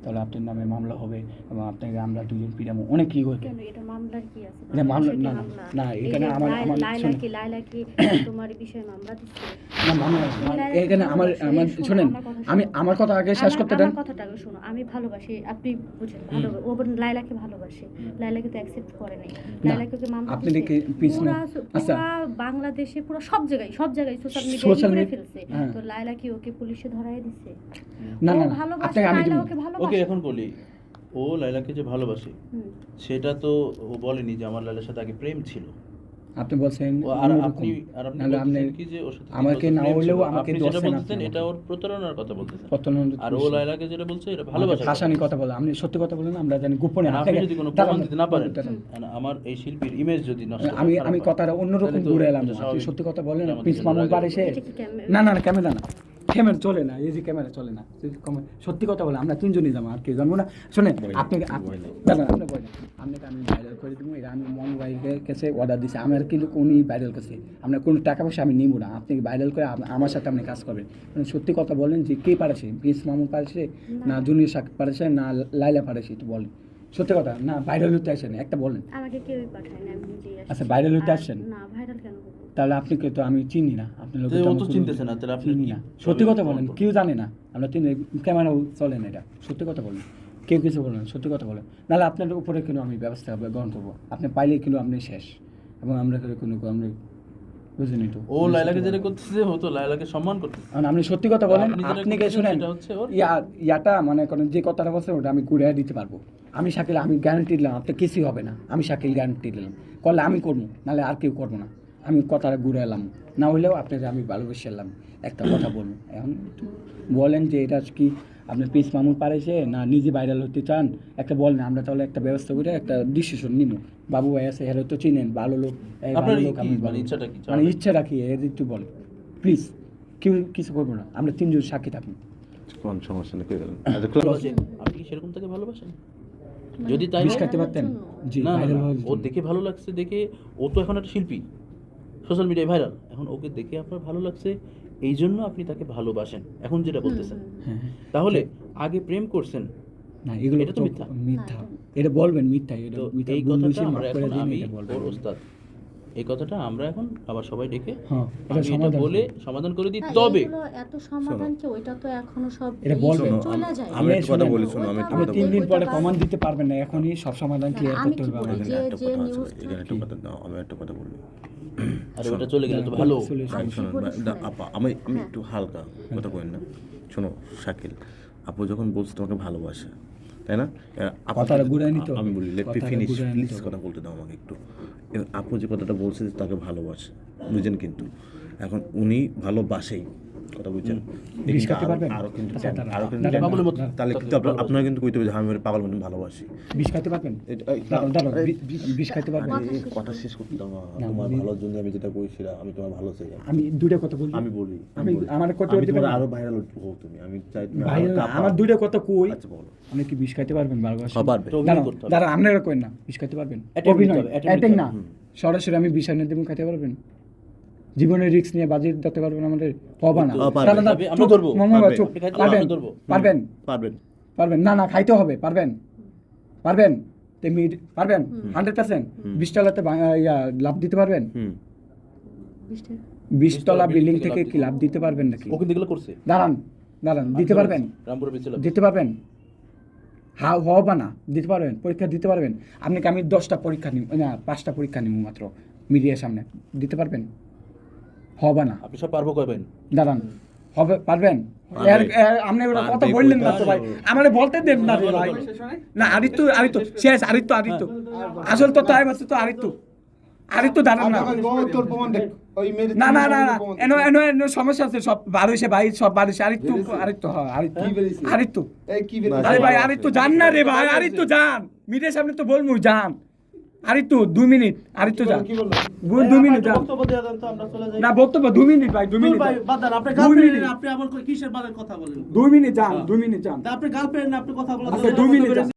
তাহলে আপনার নামে মামলা হবে এবং আপনাকে আমরা দুজন পিটাবো, অনেক কি করবে। কেন এটা মামলার কি আছে? এটা মামলা না না, এখানে আমার লাইলা কি তোমার বিষয়ে মামলা দিচ্ছে না, মামলা এখানে আমার শুনেন, আমি আমার কথা আগে শেষ করতে দেন। আমার কথাটা আগে শুনো। আমি ভালোবাসি, আপনি বুঝেন, ভালো ও লাইলাকে ভালোবাসে, লাইলাকে তো অ্যাকসেপ্ট করে নাই, লাইলাকে মামলা আপনি দেখি পিছনে আচ্ছা বাংলাদেশে পুরো সব জায়গায় সোশ্যাল মিডিয়ায় ফেলছে, তো লাইলা কি ওকে পুলিশে ধরায় দিছে? না না, ভালোবাসে, লাইলা ওকে ভালোবাসে। ওকে এখন বলি, ও লাইলাকে যে ভালোবাসে সেটা তো ও বলেনি যে আমার লাইলার সাথে আগে প্রেম ছিল। আপনি বলছেন আর আপনি বলছেন কি যে ওর সাথে আমাকে না হলেও আমাকে যেটা বলতেন এটা ওর প্রতারণার কথা বলতেছেন, আর ও লাইলাকে যেটা বলছে এটা ভালোবাসা। ভাষানি কথা বলে, আপনি সত্যি কথা বলেন, আমরা জানি গোপনে। আপনি যদি কোনো প্রমাণ দিতে না পারেন, আমার এই শিল্পীর ইমেজ যদি নষ্ট হয়, আমি কথাটা অন্যরকম ঘুরে এলাম। আপনি সত্যি কথা বলেন, প্রিন্স মামুন বাড়ি এসে না না ক্যামেরা না, ক্যামেরা চলে না, এই যে ক্যামেরা চলে না, সত্যি কথা বলে আমরা তিনজনই যাবো, আর কেউ জানবো না। শোনেন আপনাকে দাদা আপনি বলেন, আপনাকে আমি ভাইরাল করে দেবো, এটা আমি মন ভাইয়ের কাছে অর্ডার দিচ্ছি, আমার কিন্তু উনি ভাইরাল করছে, আপনার কোনো টাকা পয়সা আমি নিব না, আপনি ভাইরাল করে আমার সাথে আপনি কাজ করবেন। সত্যি কথা বলেন যে কে পারেছে, প্রিন্স মামুন পারেছে না জুনিয়র শাক পারেছে না লাইলা পারেছে, একটু বলেন সত্যি কথা। না ভাইরাল হতে আসেন, একটা বলেন। আমাকে কেউই পাঠায় না, আমি নিজেই আসি। আচ্ছা ভাইরাল হতে আসেন না, ভাইরাল কেন হবো? তাহলে আপনাকে তো আমি চিনি না, আপনি লোক ও তো চিনতেছে না, তাহলে আপনি চিনি না। সত্যি কথা বলেন, কেউ জানে না, আমরা চিনি, ক্যামেরাও চলে না, এটা সত্যি কথা বলেন, কেউ কিছু বলেন, সত্যি কথা বলেন, নাহলে আপনার উপরে কিন্তু আমি ব্যবস্থা গ্রহণ করবো, আপনি পাইলে কিন্তু আপনি শেষ, এবং আমরা কোনো আমরা বুঝিনি তো। ও লাইলাকে যেটা করতেছে, ও তো লাইলাকে সম্মান করতেছে। আপনি সত্যি কথা বলেন, আপনাকে শুনেন ইয়াটা মানে করেন যে কথাটা বলছে ওটা আমি ঘুরে দিতে পারবো। আমি শাকিল, আমি গ্যারান্টি দিলাম আপনার কিছুই হবে না, আমি শাকিল গ্যারান্টি দিলাম, করলে আমি করবো, নাহলে আর কেউ করবো না, আমি কথাটা ঘুরে এলাম, না হলেও আপনাকে আমি ভালোবেসে এলাম। একটা কথা বলুন, এখন বলেন যে এটা কি আপনার প্রিন্স মামুন পারেছে না নিজে ভাইরাল হতে চান, একটা বলেন, আমরা তাহলে একটা ব্যবস্থা করে একটা ডিসিশন নিব। বাবু ভাই আছে, হেরো তো চিনেন, ভালো লোক, ভালো লোক, আমি মানে ইচ্ছা রাখি, এর একটু বলেন প্লিজ, কেউ কিছু করবো না, আমরা তিনজন সাক্ষী থাকি। কোন সমস্যা নেই, আপনি কি সেরকম তাকে ভালোবাসেন? যদি তাই খাইতে পারতেন, জি না, ও দেখে ভালো লাগছে, দেখে ও তো এখন একটা শিল্পী, সোশ্যাল মিডিয়ায় ভাইরাল, এখন ওকে দেখে আপনার ভালো লাগছে, এই জন্য আপনি তাকে ভালোবাসেন, এখন যেটা বলতেছেন। তাহলে আগে প্রেম করছেন না, এগুলো এটা তো মিথ্যা, এটা বলবেন মিথ্যা, এটা মিথ্যা। এই কথাটা আমরা এখন, আমি ওর ওস্তাদ, এই কথাটা আমরা এখন আবার সবাই ডেকে এটা বলে সমাধান করে দিই। তবে এত সমাধান কি, ওইটা তো এখনো সব এটা বলবেন, চলে যায়। আমি একটা কথা বলি, শুনো, আমি 3 দিন পরে প্রমাণ দিতে পারবেন না, এখনই সব সমাধান ক্লিয়ার করতে হবে আমাদের। আমি একটা কথা বলি, আরে ওটা চলে গেলে তো ভালো। আমি একটু হালকা কথা বলেন না। শোনো শাকিল, আপু যখন বলছে তোমাকে ভালোবাসে, তাই না? কথাটা ঘুরাই নিতে আমি বলি লেট মি ফিনিশ, প্লিজ কথা বলতে দাও আমাকে একটু। আপু যে কথাটা বলছে যে তাকে ভালোবাসে, বুঝেন, কিন্তু এখন উনি ভালোবাসেই, কথা বুঝছেন, আরো কিন্তু তাহলে কিন্তু আপনারা কিন্তু কইতে হবে যে আমি পাগল মতন ভালোবাসি। বিষ খাইতে পারবেন, বিষ খাইতে পারবেন। কথা শেষ করতে দাও না, তোমার ভালোর জন্য আমি যেটা কইছিলাম, আমি তোমার ভালো চাই। আমি দুইটা কথা বলি, আমি আমার কথা বলতে পারি, আরো ভাইরাল হও তুমি, আমি চাই তুমি আমার দুইটা কথা কই। আচ্ছা বলো, আপনি কি বিষ খাইতে পারবেন? ভালোবাসা পারবে, দাঁড়া আপনারা কইন না, বিষ খাইতে পারবেন? অ্যাটেক না, সরাসরি আমি বিষ এনে দেব, খাইতে পারবেন? জীবনের রিস্ক নিয়ে বাজি দিতে পারবেন আমাদের? হবে না, আমরা ধরবো, পারবেন পারবেন না, না খাইতে হবে, পারবেন পারবেন তেমনি পারবেন 100%। 20 তলাতে লাভ দিতে পারবেন? 20 তলা বিল্ডিং থেকে কি লাভ দিতে পারবেন নাকি? ওকে দেখলে করছে, দাঁড়ান দিতে পারবেন? রামপুরে বেঁচে দিতে পারবেন? হবে না, দিতে পারবেন? পরীক্ষা দিতে পারবেন? আপনাকে আমি 10টা পরীক্ষা নিব না, 5টা পরীক্ষা নিব মাত্র মিডিয়ার সামনে, দিতে পারবেন? হবে না, আপনি সব পারবো করবেন, দাঁড়ান, হবে পারবেন? আপনি ওরা কথা বললেন না তো ভাই, আমারে বলতে দেন না রে ভাই। না আরিত্য শেষ, আরিত্য আসল তো তাই বলছে তো, আরিত্য দাঁড়ান না, না না না না, এনো সমস্যা আছে, সব বারোশে ভাই, সব বারোশে। আরিত্য আরে ভাই আরিত্য যান না রে ভাই, আরিত্য যান, মিডিয়ার সামনে তো বলবো, যান আরিত্য 2 মিনিট, আরিত্য যান 2 মিনিট যান না, বক্তব্য 2 মিনিট ভাই, 2 মিনিট আপনি গার্লফ্রেন্ড, আপনি আবার কিসের বাদের কথা বলেন? 2 মিনিট যান, 2 মিনিট যান, আপনি গার্লফ্রেন্ড, আপনি কথা বলেন 2 মিনিট যান।